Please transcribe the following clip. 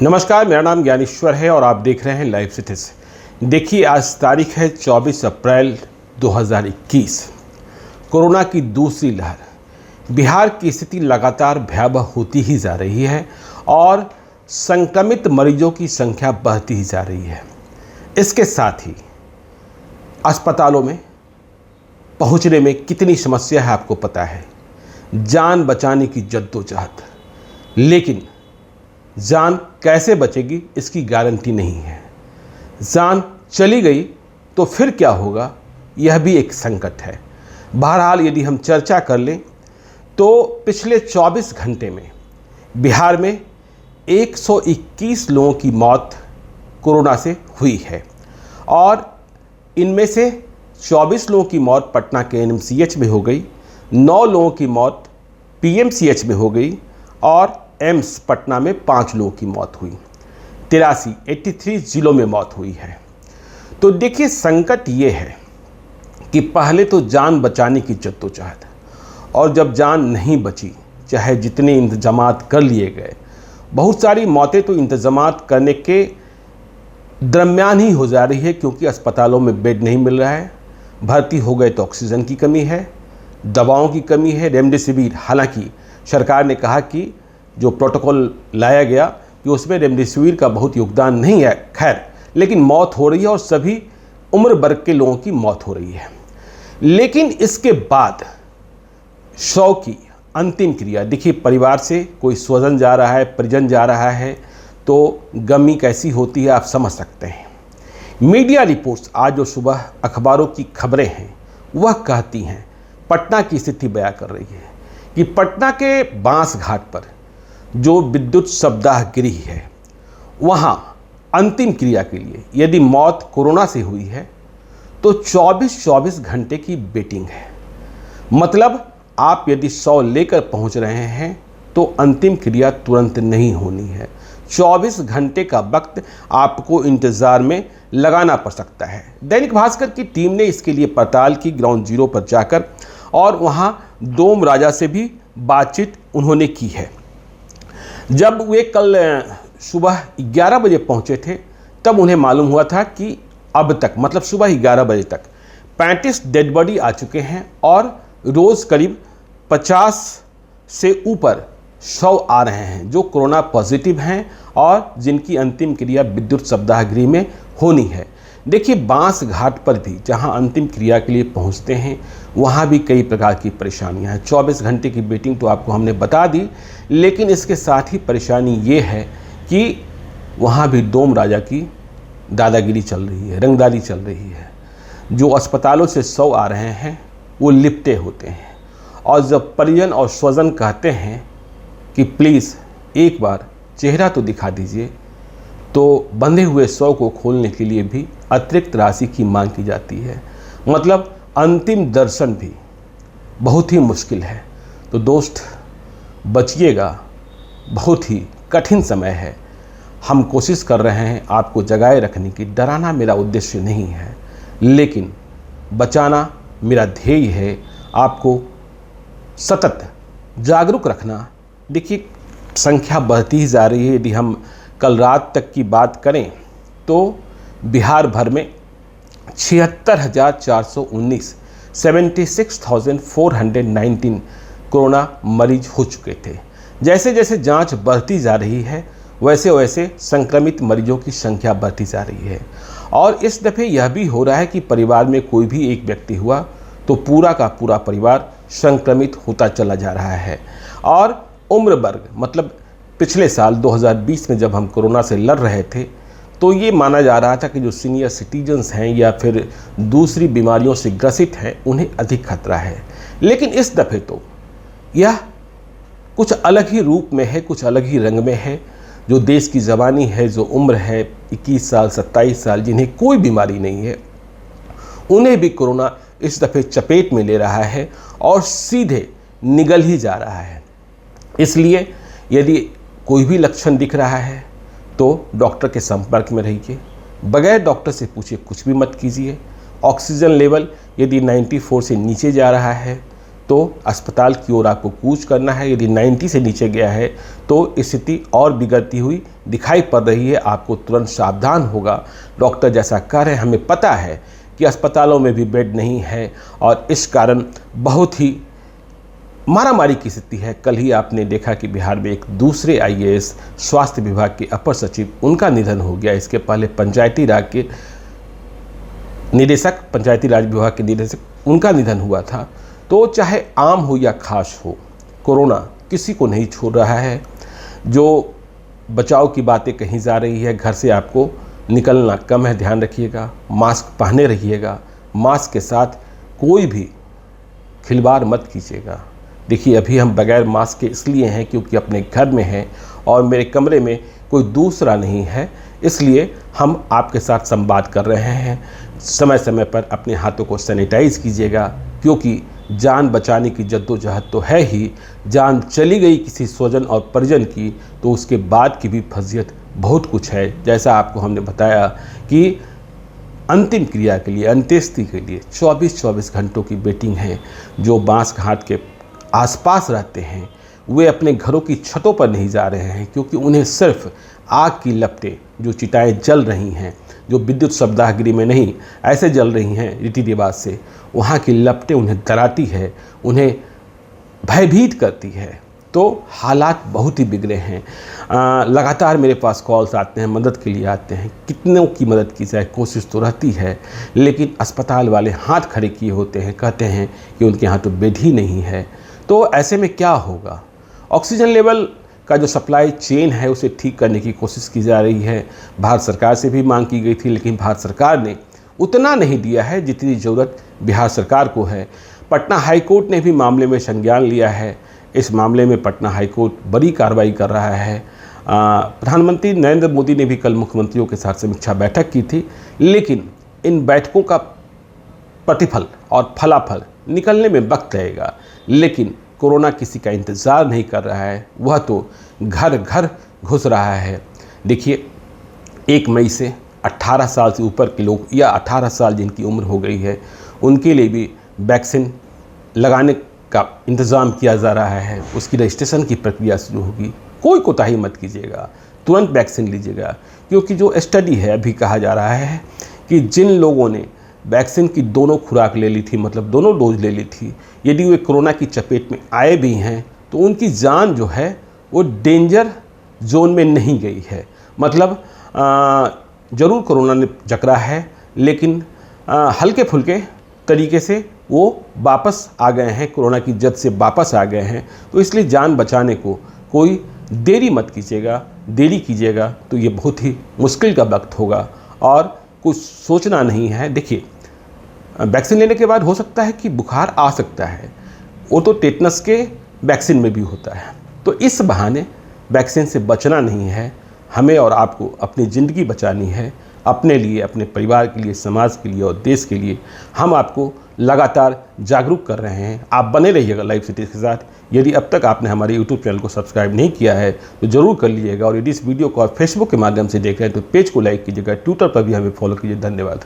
नमस्कार, मेरा नाम ज्ञानेश्वर है और आप देख रहे हैं लाइव सिटीज। देखिए, आज तारीख है 24 अप्रैल 2021। कोरोना की दूसरी लहर बिहार की स्थिति लगातार भयावह होती ही जा रही है और संक्रमित मरीजों की संख्या बढ़ती ही जा रही है। इसके साथ ही अस्पतालों में पहुंचने में कितनी समस्या है आपको पता है। जान बचाने की जद्दोजहद, लेकिन जान कैसे बचेगी इसकी गारंटी नहीं है। जान चली गई तो फिर क्या होगा, यह भी एक संकट है। बहरहाल यदि हम चर्चा कर लें तो पिछले 24 घंटे में बिहार में 121 लोगों की मौत कोरोना से हुई है और इनमें से 24 लोगों की मौत पटना के एनएमसीएच में हो गई, 9 लोगों की मौत पीएमसीएच में हो गई और एम्स पटना में 5 लोगों की मौत हुई। 83 जिलों में मौत हुई है। तो देखिए, संकट ये है कि पहले तो जान बचाने की जद्दोजहद, और जब जान नहीं बची, चाहे जितने इंतजामात कर लिए गए, बहुत सारी मौतें तो इंतजामात करने के दरमियान ही हो जा रही है क्योंकि अस्पतालों में बेड नहीं मिल रहा है। भर्ती हो गए तो ऑक्सीजन की कमी है, दवाओं की कमी है, रेमडेसिविर। हालांकि सरकार ने कहा कि जो प्रोटोकॉल लाया गया कि उसमें रेमडेसिविर का बहुत योगदान नहीं है, खैर, लेकिन मौत हो रही है और सभी उम्र वर्ग के लोगों की मौत हो रही है। लेकिन इसके बाद शव की अंतिम क्रिया, देखिए, परिवार से कोई स्वजन जा रहा है, परिजन जा रहा है तो गमी कैसी होती है आप समझ सकते हैं। मीडिया रिपोर्ट्स, आज जो सुबह अखबारों की खबरें हैं वह कहती हैं, पटना की स्थिति बयां कर रही है कि पटना के बांस घाट पर जो विद्युत शवदाह गृह है, वहाँ अंतिम क्रिया के लिए यदि मौत कोरोना से हुई है तो 24 घंटे की वेटिंग है। मतलब आप यदि 100 लेकर पहुँच रहे हैं तो अंतिम क्रिया तुरंत नहीं होनी है। 24 घंटे का वक्त आपको इंतज़ार में लगाना पड़ सकता है। दैनिक भास्कर की टीम ने इसके लिए पड़ताल की, ग्राउंड जीरो पर जाकर, और वहाँ डोम राजा से भी बातचीत उन्होंने की है। जब वे कल सुबह 11 बजे पहुंचे थे तब उन्हें मालूम हुआ था कि अब तक, मतलब सुबह 11 बजे तक 35 डेड बॉडी आ चुके हैं और रोज़ करीब 50 से ऊपर शव आ रहे हैं जो कोरोना पॉजिटिव हैं और जिनकी अंतिम क्रिया विद्युत शवदाह गृह में होनी है। देखिए, बांस घाट पर भी जहां अंतिम क्रिया के लिए पहुंचते हैं वहां भी कई प्रकार की परेशानियां हैं। 24 घंटे की वेटिंग तो आपको हमने बता दी, लेकिन इसके साथ ही परेशानी ये है कि वहां भी डोम राजा की दादागिरी चल रही है, रंगदारी चल रही है। जो अस्पतालों से शव आ रहे हैं वो लिपटे होते हैं और जब परिजन और स्वजन कहते हैं कि प्लीज़ एक बार चेहरा तो दिखा दीजिए, तो बंधे हुए शव को खोलने के लिए भी अतिरिक्त राशि की मांग की जाती है। मतलब अंतिम दर्शन भी बहुत ही मुश्किल है। तो दोस्त, बचिएगा, बहुत ही कठिन समय है। हम कोशिश कर रहे हैं आपको जगाए रखने की, डराना मेरा उद्देश्य नहीं है, लेकिन बचाना मेरा ध्येय है। आपको सतत जागरूक रखना। देखिए, संख्या बढ़ती ही जा रही है। यदि हम कल रात तक की बात करें तो बिहार भर में 76,419 76,419 कोरोना मरीज हो चुके थे। जैसे जैसे जांच बढ़ती जा रही है वैसे वैसे संक्रमित मरीजों की संख्या बढ़ती जा रही है। और इस दफ़े यह भी हो रहा है कि परिवार में कोई भी एक व्यक्ति हुआ तो पूरा का पूरा परिवार संक्रमित होता चला जा रहा है। और उम्र वर्ग, मतलब पिछले साल 2020 में जब हम कोरोना से लड़ रहे थे तो ये माना जा रहा था कि जो सीनियर सिटीजन्स हैं या फिर दूसरी बीमारियों से ग्रसित हैं उन्हें अधिक खतरा है। लेकिन इस दफ़े तो यह कुछ अलग ही रूप में है, कुछ अलग ही रंग में है। जो देश की जवानी है, जो उम्र है 21 साल 27 साल, जिन्हें कोई बीमारी नहीं है, उन्हें भी कोरोना इस दफ़े चपेट में ले रहा है और सीधे निगल ही जा रहा है। इसलिए यदि कोई भी लक्षण दिख रहा है तो डॉक्टर के संपर्क में रहिए, बगैर डॉक्टर से पूछे कुछ भी मत कीजिए। ऑक्सीजन लेवल यदि 94 से नीचे जा रहा है तो अस्पताल की ओर आपको कूच करना है। यदि 90 से नीचे गया है तो स्थिति और बिगड़ती हुई दिखाई पड़ रही है, आपको तुरंत सावधान होगा। डॉक्टर जैसा कह रहे हैं, हमें पता है कि अस्पतालों में भी बेड नहीं है और इस कारण बहुत ही मारामारी की स्थिति है। कल ही आपने देखा कि बिहार में एक दूसरे IAS स्वास्थ्य विभाग के अपर सचिव, उनका निधन हो गया। इसके पहले पंचायती राज के निदेशक, पंचायती राज विभाग के निदेशक, उनका निधन हुआ था। तो चाहे आम हो या खास हो, कोरोना किसी को नहीं छोड़ रहा है। जो बचाव की बातें कही जा रही है, घर से आपको निकलना कम है, ध्यान रखिएगा। मास्क पहने रहिएगा, मास्क के साथ कोई भी खिलवाड़ मत कीजिएगा। देखिए, अभी हम बगैर मास्क के इसलिए हैं क्योंकि अपने घर में हैं और मेरे कमरे में कोई दूसरा नहीं है, इसलिए हम आपके साथ संवाद कर रहे हैं। समय समय पर अपने हाथों को सैनिटाइज कीजिएगा, क्योंकि जान बचाने की जद्दोजहद तो है ही। जान चली गई किसी स्वजन और परिजन की तो उसके बाद की भी फजीयत बहुत कुछ है। जैसा आपको हमने बताया कि अंतिम क्रिया के लिए, अंत्येष्टि के लिए 24-24 घंटों की वेटिंग है। जो बांस घाट के आसपास रहते हैं वे अपने घरों की छतों पर नहीं जा रहे हैं, क्योंकि उन्हें सिर्फ आग की लपटें, जो चिताएं जल रही हैं, जो विद्युत शब्दाहगृह में नहीं ऐसे जल रही हैं रीति रिवाज से, वहाँ की लपटें उन्हें डराती है, उन्हें भयभीत करती है। तो हालात बहुत ही बिगड़े हैं। लगातार मेरे पास कॉल्स आते हैं, मदद के लिए आते हैं। कितनों की मदद की जाए, कोशिश तो रहती है, लेकिन अस्पताल वाले हाथ खड़े किए होते हैं, कहते हैं कि उनके यहाँ तो बेड ही नहीं है। तो ऐसे में क्या होगा? ऑक्सीजन लेवल का जो सप्लाई चेन है उसे ठीक करने की कोशिश की जा रही है। भारत सरकार से भी मांग की गई थी, लेकिन भारत सरकार ने उतना नहीं दिया है जितनी ज़रूरत बिहार सरकार को है। पटना हाईकोर्ट ने भी मामले में संज्ञान लिया है। इस मामले में पटना हाईकोर्ट बड़ी कार्रवाई कर रहा है। प्रधानमंत्री नरेंद्र मोदी ने भी कल मुख्यमंत्रियों के साथ समीक्षा बैठक की थी, लेकिन इन बैठकों का प्रतिफल और फलाफल निकलने में वक्त लगेगा। लेकिन कोरोना किसी का इंतज़ार नहीं कर रहा है, वह तो घर घर घुस रहा है। देखिए, 1 मई से 18 साल से ऊपर के लोग या 18 साल जिनकी उम्र हो गई है, उनके लिए भी वैक्सीन लगाने का इंतज़ाम किया जा रहा है। उसकी रजिस्ट्रेशन की प्रक्रिया शुरू होगी। कोई कोताही मत कीजिएगा, तुरंत वैक्सीन लीजिएगा, क्योंकि जो स्टडी है, अभी कहा जा रहा है कि जिन लोगों ने वैक्सीन की दोनों खुराक ले ली थी, मतलब दोनों डोज ले ली थी, यदि वे कोरोना की चपेट में आए भी हैं तो उनकी जान जो है वो डेंजर जोन में नहीं गई है। मतलब ज़रूर कोरोना ने जकड़ा है, लेकिन हल्के फुल्के तरीके से वो वापस आ गए हैं, कोरोना की जद से वापस आ गए हैं। तो इसलिए जान बचाने को कोई देरी मत कीजिएगा। देरी कीजिएगा तो ये बहुत ही मुश्किल का वक्त होगा और कुछ सोचना नहीं है। देखिए, वैक्सीन लेने के बाद हो सकता है कि बुखार आ सकता है, वो तो टेटनस के वैक्सीन में भी होता है। तो इस बहाने वैक्सीन से बचना नहीं है, हमें और आपको अपनी ज़िंदगी बचानी है। अपने लिए, अपने परिवार के लिए, समाज के लिए और देश के लिए हम आपको लगातार जागरूक कर रहे हैं। आप बने रहिएगा लाइव सिटीज़ के साथ। यदि अब तक आपने हमारे यूट्यूब चैनल को सब्सक्राइब नहीं किया है तो ज़रूर कर लीजिएगा, और यदि इस वीडियो को आप फेसबुक के माध्यम से देख रहे हैं तो पेज को लाइक कीजिएगा, ट्विटर पर भी हमें फॉलो कीजिए। धन्यवाद।